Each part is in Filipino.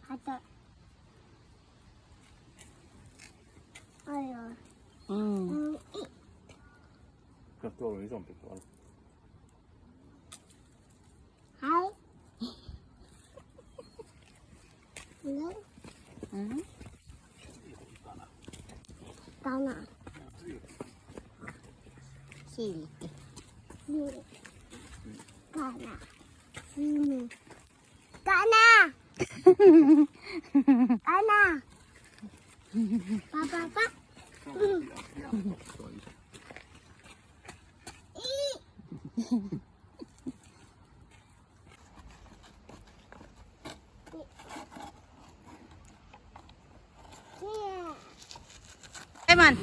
Hata. Aivan. Jos tuolla on isompi tuolla. Hai. No. Tana. Silti. Tana. Sini. Tana. Tana. Papa. Eman.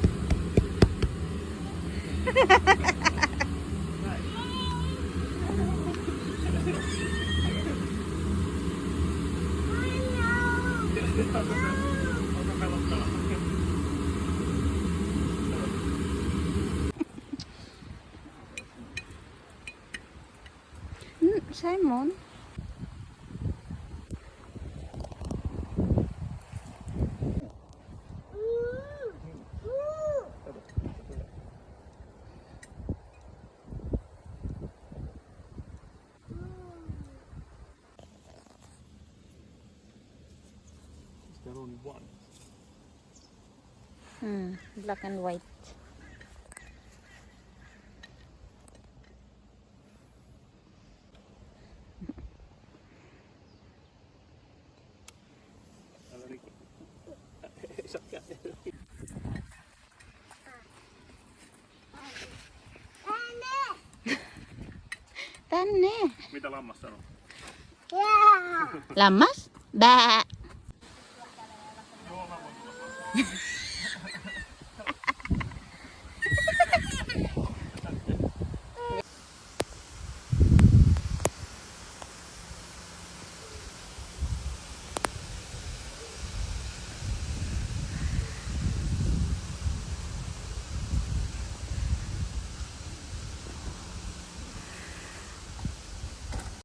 Simon. There only one. Black and white. Tänne. Mitä lammas sanoo? Yeah. Lammas? Bää. Joo, lammas.